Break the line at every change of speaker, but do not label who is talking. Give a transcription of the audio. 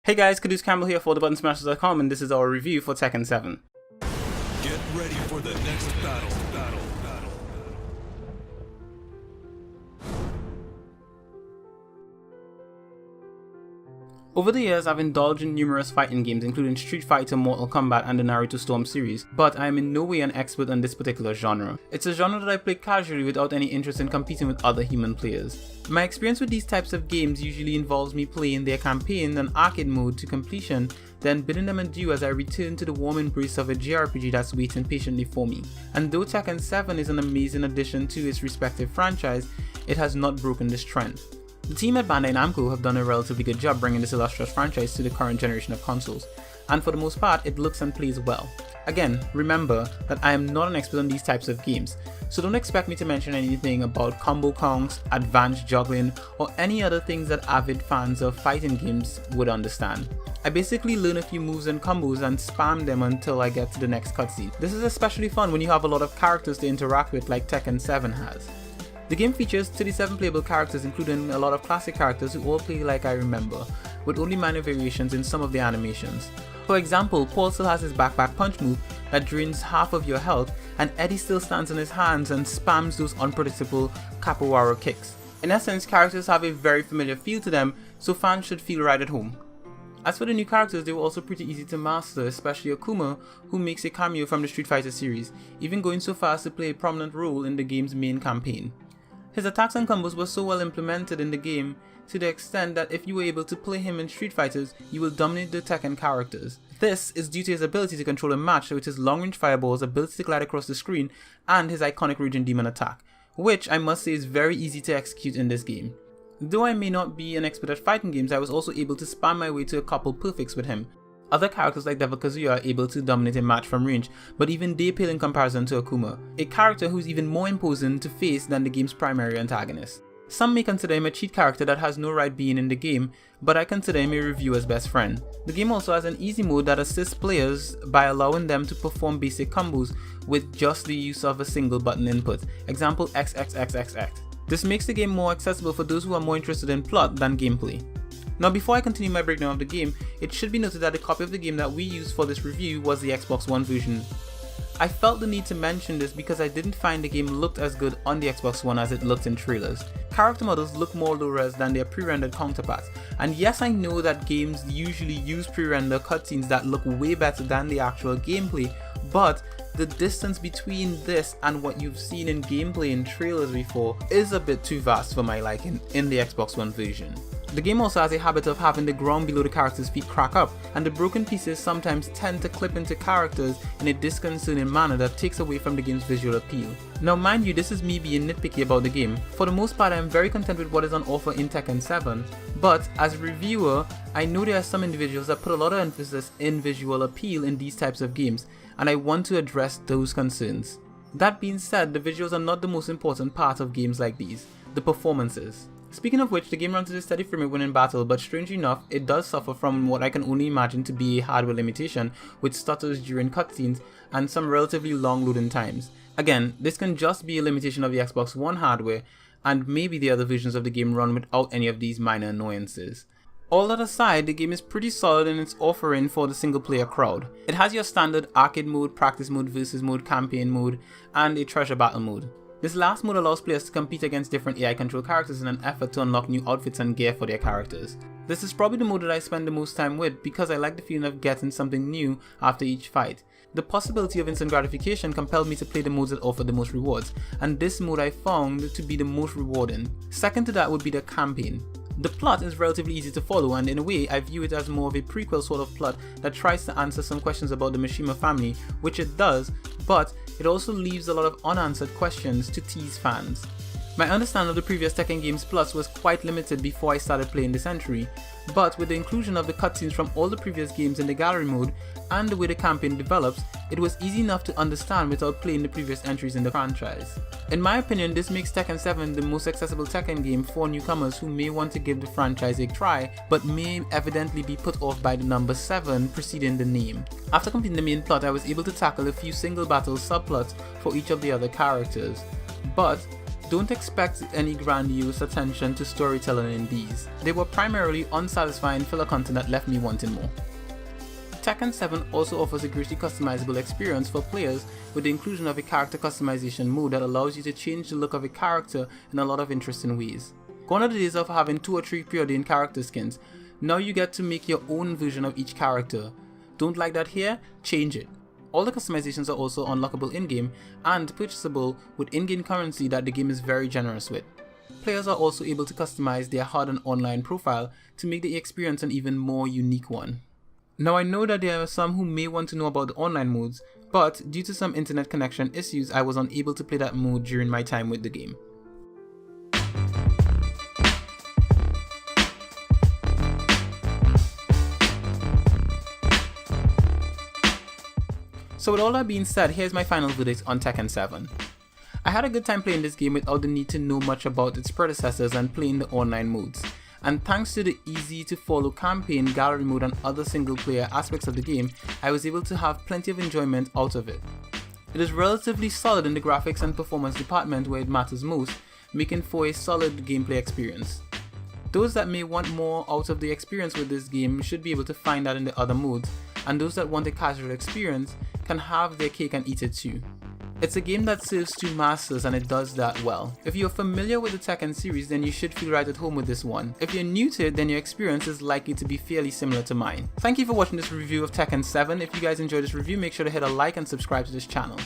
Hey guys, Caduce Campbell here for TheButtonSmashers.com, and this is our review for Tekken 7.
Get ready for the next battle.
Over the years, I've indulged in numerous fighting games including Street Fighter, Mortal Kombat and the Naruto Storm series, but I am in no way an expert on this particular genre. It's a genre that I play casually without any interest in competing with other human players. My experience with these types of games usually involves me playing their campaign and arcade mode to completion, then bidding them adieu as I return to the warm embrace of a JRPG that's waiting patiently for me. And though Tekken 7 is an amazing addition to its respective franchise, it has not broken this trend. The team at Bandai Namco have done a relatively good job bringing this illustrious franchise to the current generation of consoles, and for the most part it looks and plays well. Again, remember that I am not an expert on these types of games, so don't expect me to mention anything about combo counts, advanced juggling, or any other things that avid fans of fighting games would understand. I basically learn a few moves and combos and spam them until I get to the next cutscene. This is especially fun when you have a lot of characters to interact with like Tekken 7 has. The game features 37 playable characters, including a lot of classic characters who all play like I remember, with only minor variations in some of the animations. For example, Paul still has his backpack punch move that drains half of your health, and Eddie still stands on his hands and spams those unpredictable capoeira kicks. In essence, characters have a very familiar feel to them, so fans should feel right at home. As for the new characters, they were also pretty easy to master, especially Akuma, who makes a cameo from the Street Fighter series, even going so far as to play a prominent role in the game's main campaign. His attacks and combos were so well implemented in the game to the extent that if you were able to play him in Street Fighters, you will dominate the Tekken characters. This is due to his ability to control a match with his long-range fireballs, ability to glide across the screen, and his iconic Raging Demon attack, which I must say is very easy to execute in this game. Though I may not be an expert at fighting games, I was also able to spam my way to a couple perfects with him. Other characters like Devil Kazuya are able to dominate a match from range, but even they pale in comparison to Akuma, a character who's even more imposing to face than the game's primary antagonist. Some may consider him a cheat character that has no right being in the game, but I consider him a reviewer's best friend. The game also has an easy mode that assists players by allowing them to perform basic combos with just the use of a single button input, example XXXXX. This makes the game more accessible for those who are more interested in plot than gameplay. Now before I continue my breakdown of the game, it should be noted that the copy of the game that we used for this review was the Xbox One version. I felt the need to mention this because I didn't find the game looked as good on the Xbox One as it looked in trailers. Character models look more low-res than their pre-rendered counterparts, and yes, I know that games usually use pre-render cutscenes that look way better than the actual gameplay, but the distance between this and what you've seen in gameplay in trailers before is a bit too vast for my liking in the Xbox One version. The game also has a habit of having the ground below the character's feet crack up, and the broken pieces sometimes tend to clip into characters in a disconcerting manner that takes away from the game's visual appeal. Now mind you, this is me being nitpicky about the game. For the most part, I am very content with what is on offer in Tekken 7, but as a reviewer, I know there are some individuals that put a lot of emphasis in visual appeal in these types of games, and I want to address those concerns. That being said, the visuals are not the most important part of games like these, the performances. Speaking of which, the game runs at a steady frame rate when in battle, but strangely enough, it does suffer from what I can only imagine to be a hardware limitation, with stutters during cutscenes and some relatively long loading times. Again, this can just be a limitation of the Xbox One hardware, and maybe the other versions of the game run without any of these minor annoyances. All that aside, the game is pretty solid in its offering for the single player crowd. It has your standard arcade mode, practice mode, versus mode, campaign mode, and a treasure battle mode. This last mode allows players to compete against different AI controlled characters in an effort to unlock new outfits and gear for their characters. This is probably the mode that I spend the most time with because I like the feeling of getting something new after each fight. The possibility of instant gratification compelled me to play the modes that offer the most rewards, and this mode I found to be the most rewarding. Second to that would be the campaign. The plot is relatively easy to follow, and in a way I view it as more of a prequel sort of plot that tries to answer some questions about the Mishima family, which it does, but it also leaves a lot of unanswered questions to tease fans. My understanding of the previous Tekken games plots was quite limited before I started playing this entry, but with the inclusion of the cutscenes from all the previous games in the gallery mode and the way the campaign develops, it was easy enough to understand without playing the previous entries in the franchise. In my opinion, this makes Tekken 7 the most accessible Tekken game for newcomers who may want to give the franchise a try, but may evidently be put off by the number 7 preceding the name. After completing the main plot, I was able to tackle a few single battle subplots for each of the other characters, but Don't expect any grandiose attention to storytelling in these. They were primarily unsatisfying filler content that left me wanting more. Tekken 7 also offers a greatly customizable experience for players with the inclusion of a character customization mode that allows you to change the look of a character in a lot of interesting ways. Gone are the days of having 2 or 3 preordained character skins. Now you get to make your own version of each character. Don't like that here? Change it. All the customizations are also unlockable in-game and purchasable with in-game currency that the game is very generous with. Players are also able to customize their HUD online profile to make the experience an even more unique one. Now I know that there are some who may want to know about the online modes, but due to some internet connection issues I was unable to play that mode during my time with the game. So with all that being said, here's my final verdict on Tekken 7. I had a good time playing this game without the need to know much about its predecessors and playing the online modes. And thanks to the easy to follow campaign, gallery mode and other single player aspects of the game, I was able to have plenty of enjoyment out of it. It is relatively solid in the graphics and performance department where it matters most, making for a solid gameplay experience. Those that may want more out of the experience with this game should be able to find that in the other modes, and those that want a casual experience can have their cake and eat it too. It's a game that serves 2 masters and it does that well. If you're familiar with the Tekken series, then you should feel right at home with this one. If you're new to it, then your experience is likely to be fairly similar to mine. Thank you for watching this review of Tekken 7. If you guys enjoyed this review, make sure to hit a like and subscribe to this channel.